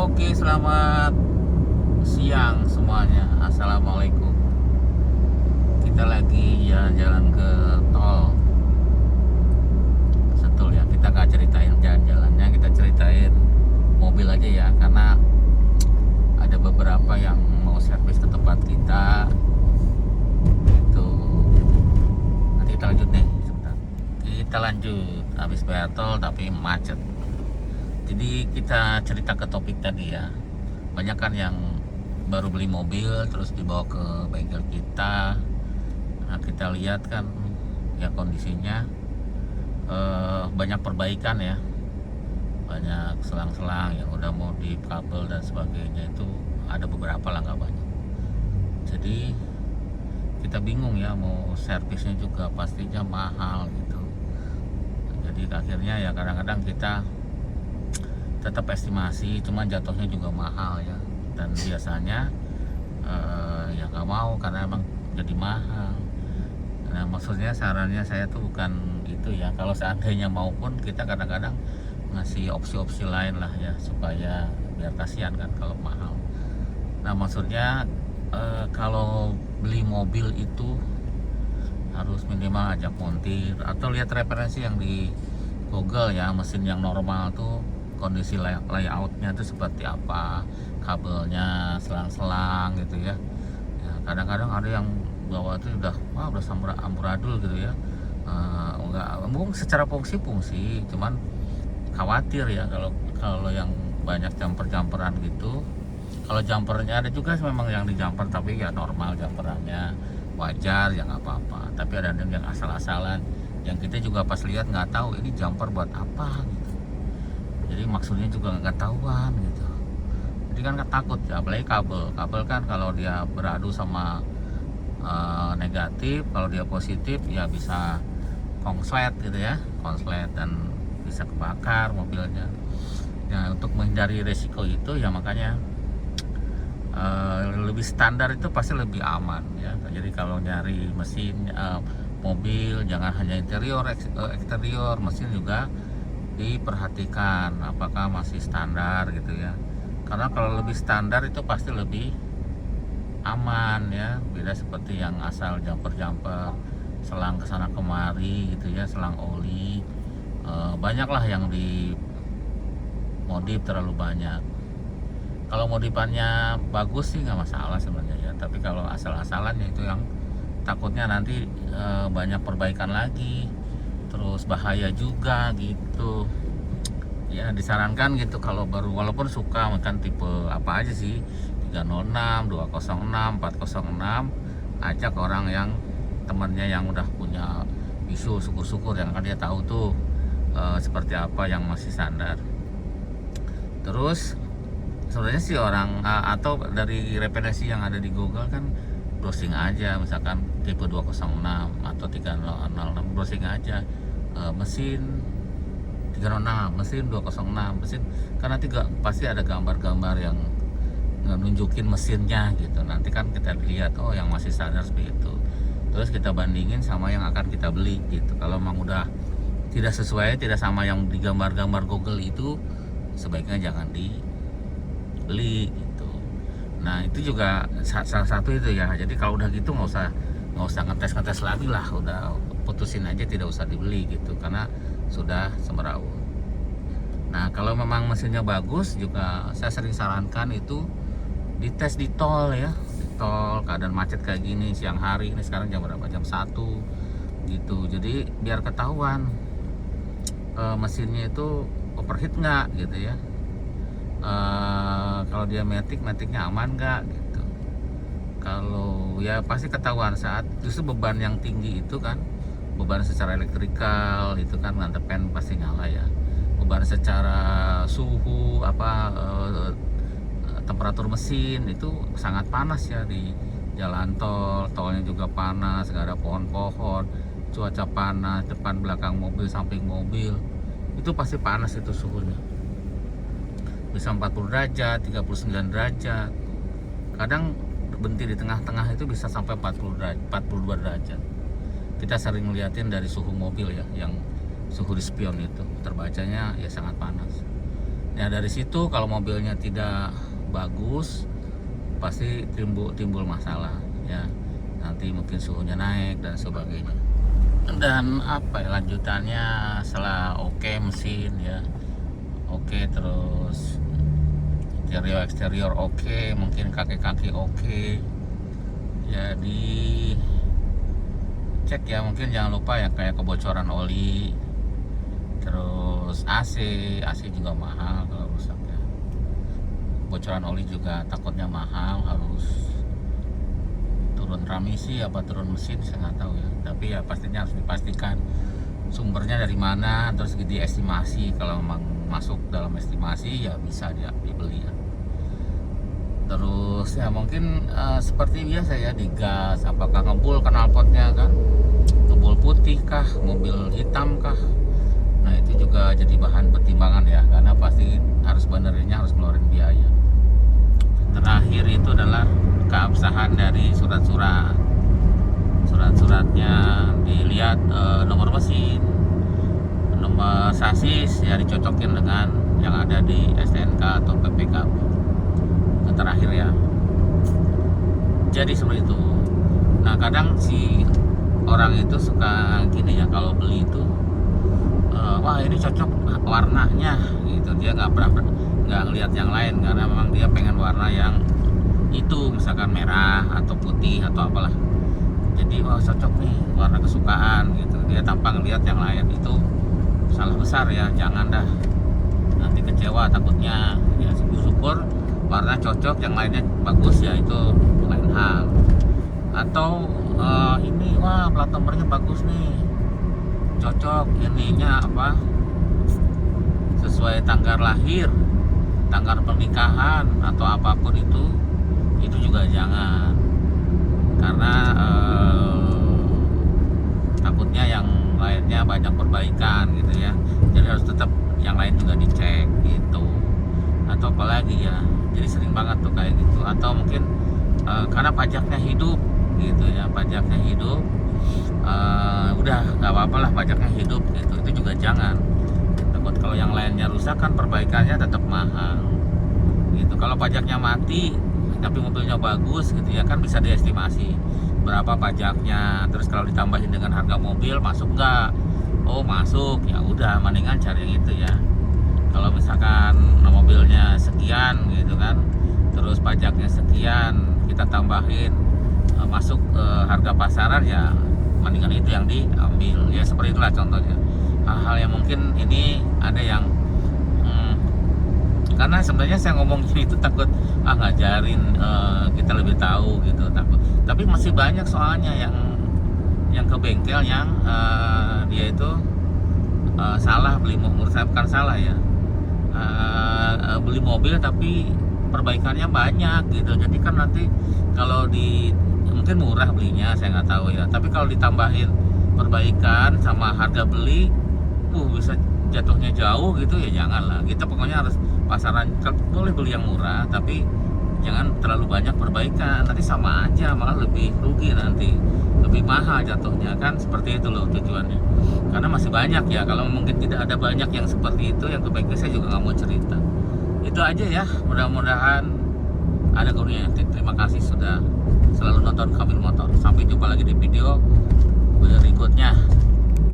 Oke, selamat siang semuanya. Assalamualaikum. Kita lagi jalan-jalan ke tol Sentul ya. Kita nggak ceritain jalan-jalannya, kita ceritain mobil aja ya. Karena ada beberapa yang mau servis ke tempat kita. Itu nanti kita lanjut nih sebentar. Kita lanjut. Habis bayar tol tapi macet. Jadi kita cerita ke topik tadi ya. Banyak kan yang baru beli mobil terus dibawa ke bengkel kita. Nah, kita lihat kan ya kondisinya banyak perbaikan ya. Banyak selang-selang yang udah modif, kabel dan sebagainya itu ada beberapa lah, nggak banyak. Jadi kita bingung ya, mau servisnya juga pastinya mahal gitu. Jadi akhirnya ya kadang-kadang kita tetap estimasi, cuman jatuhnya juga mahal ya. Dan biasanya ya nggak mau karena emang jadi mahal. Nah, maksudnya sarannya saya tuh bukan itu ya. Kalau seandainya mau pun kita kadang-kadang ngasih opsi-opsi lain lah ya, supaya biar kasihan kan kalau mahal. Nah, maksudnya kalau beli mobil itu harus minimal ajak montir atau lihat referensi yang di Google ya, mesin yang normal tuh kondisi layoutnya itu seperti apa, kabelnya, selang-selang gitu ya. Ya, kadang-kadang ada yang bawa itu udah amburadul gitu ya. Enggak, mungkin secara fungsi, cuman khawatir ya kalau yang banyak jumper-jumperan gitu. Kalau jumpernya ada juga memang yang di jumper tapi ya normal jumperannya, wajar ya nggak apa-apa. Tapi ada yang asal-asalan yang kita juga pas lihat nggak tahu ini jumper buat apa gitu. Jadi maksudnya juga nggak ketahuan gitu. Jadi kan takut ya, apalagi kabel kan kalau dia beradu sama negatif, kalau dia positif ya bisa konslet gitu ya, konslet dan bisa kebakar mobilnya. Nah, untuk menghindari resiko itu ya makanya lebih standar itu pasti lebih aman ya. Jadi kalau nyari mesin mobil jangan hanya interior, eksterior, mesin juga diperhatikan apakah masih standar gitu ya. Karena kalau lebih standar itu pasti lebih aman ya. Beda seperti yang asal jumper selang kesana kemari gitu ya, selang oli. Banyaklah yang di modif terlalu banyak. Kalau modifannya bagus sih nggak masalah sebenarnya ya. Tapi kalau asal-asalannya itu yang takutnya nanti banyak perbaikan lagi, terus bahaya juga gitu ya. Disarankan gitu kalau baru, walaupun suka makan tipe apa aja sih, 306, 206, 406, ajak orang yang temennya yang udah punya isu, syukur-syukur yang kan dia tahu tuh seperti apa yang masih standar. Terus sebenarnya sih orang atau dari referensi yang ada di Google kan browsing aja, misalkan tipe 206 atau 306, browsing aja mesin 306, mesin 206, mesin karena pasti ada gambar-gambar yang nunjukin mesinnya gitu. Nanti kan kita lihat oh yang masih standar seperti itu, terus kita bandingin sama yang akan kita beli gitu. Kalau memang udah tidak sesuai, tidak sama yang di gambar-gambar Google itu, sebaiknya jangan dibeli gitu. Nah itu juga salah satu itu ya. Jadi kalau udah gitu nggak usah ngetes lagi lah, udah putusin aja, tidak usah dibeli gitu karena sudah semeraut. Nah kalau memang mesinnya bagus juga saya sering sarankan itu dites di tol ya, di tol keadaan macet kayak gini siang hari ini. Sekarang jam berapa, jam 1 gitu. Jadi biar ketahuan mesinnya itu overheat nggak gitu ya. Kalau dia maticnya aman nggak gitu. Kalau ya pasti ketahuan saat justru beban yang tinggi itu kan, beban secara elektrikal itu kan ngantepen pasti nyala ya. Beban secara suhu temperatur mesin itu sangat panas ya di jalan tolnya juga panas, nggak ada pohon-pohon, cuaca panas, depan belakang mobil, samping mobil itu pasti panas itu suhunya. Bisa 40 derajat, 39 derajat. Kadang berhenti di tengah-tengah itu bisa sampai 40 derajat, 42 derajat. Kita sering ngeliatin dari suhu mobil ya, yang suhu di spion itu terbacanya ya sangat panas. Ya dari situ kalau mobilnya tidak bagus pasti timbul masalah ya. Nanti mungkin suhunya naik dan sebagainya. Dan apa ya lanjutannya setelah oke mesin ya. Oke, terus eksterior oke, mungkin kaki-kaki oke. Ya cek ya, mungkin jangan lupa ya kayak kebocoran oli. Terus AC juga mahal kalau rusak ya. Bocoran oli juga takutnya mahal, harus turun transmisi apa turun mesin saya nggak tahu ya. Tapi ya pastinya harus dipastikan sumbernya dari mana, terus diestimasi. Kalau memang masuk dalam estimasi ya bisa dibeli ya. Terus ya mungkin seperti biasa ya digas, apakah ngebul knalpotnya kan, ngebul putih kah, mobil hitam kah. Nah itu juga jadi bahan pertimbangan ya, karena pasti harus benerinnya harus ngeluarin biaya. Terakhir itu adalah keabsahan dari suratnya dilihat, nomor mesin, nomor sasis ya dicocokin dengan yang ada di STNK atau PPKB. Itu terakhir ya. Jadi seperti itu. Nah kadang si orang itu suka gini ya, kalau beli itu wah ini cocok warnanya gitu, dia nggak ngelihat yang lain karena memang dia pengen warna yang itu, misalkan merah atau putih atau apalah. Jadi wah cocok nih warna kesukaan gitu, dia tanpa ngelihat yang lain. Itu salah besar ya, jangan dah, nanti kecewa takutnya ya. Syukur warna cocok, yang lainnya bagus ya, itu lain hal. Atau ini wah plat nomornya bagus nih, cocok ininya apa sesuai tanggal lahir, tanggal pernikahan atau apapun itu juga jangan, karena takutnya yang lainnya banyak perbaikan gitu ya. Jadi harus tetap yang lain juga dicek gitu. Atau apalagi ya, jadi sering banget tuh kayak gitu. Atau mungkin karena pajaknya hidup gitu ya, pajaknya hidup, udah nggak apa-apa lah pajaknya hidup gitu, itu juga jangan. Takut kalau yang lainnya rusak kan perbaikannya tetap mahal gitu. Kalau pajaknya mati tapi mobilnya bagus gitu ya, kan bisa diestimasi berapa pajaknya. Terus kalau ditambahin dengan harga mobil masuk nggak? Oh masuk, ya udah mendingan cari yang itu ya. Kalau misalkan mobilnya sekian gitu kan, terus pajaknya sekian, kita tambahin masuk harga pasaran ya, mendingan itu yang diambil ya. Seperti itulah contohnya. Hal-hal yang mungkin ini ada yang karena sebenarnya saya ngomong gini itu takut ngajarin kita lebih tahu gitu, takut. Tapi masih banyak soalnya yang ke bengkel yang dia itu salah beli mobil. Saya bukan salah ya, beli mobil tapi perbaikannya banyak gitu. Jadi kan nanti kalau mungkin murah belinya, saya nggak tahu ya, tapi kalau ditambahin perbaikan sama harga beli bisa jatuhnya jauh gitu ya. Janganlah, kita pokoknya harus pasaran, boleh beli yang murah tapi jangan terlalu banyak perbaikan, nanti sama aja, malah lebih rugi, nanti lebih mahal jatuhnya kan. Seperti itu loh tujuannya. Karena masih banyak ya, kalau mungkin tidak ada banyak yang seperti itu, yang kebaikan saya juga nggak mau cerita. Itu aja ya, mudah-mudahan ada gunanya. Terima kasih sudah selalu nonton Kamil Motor. Sampai jumpa lagi di video berikutnya.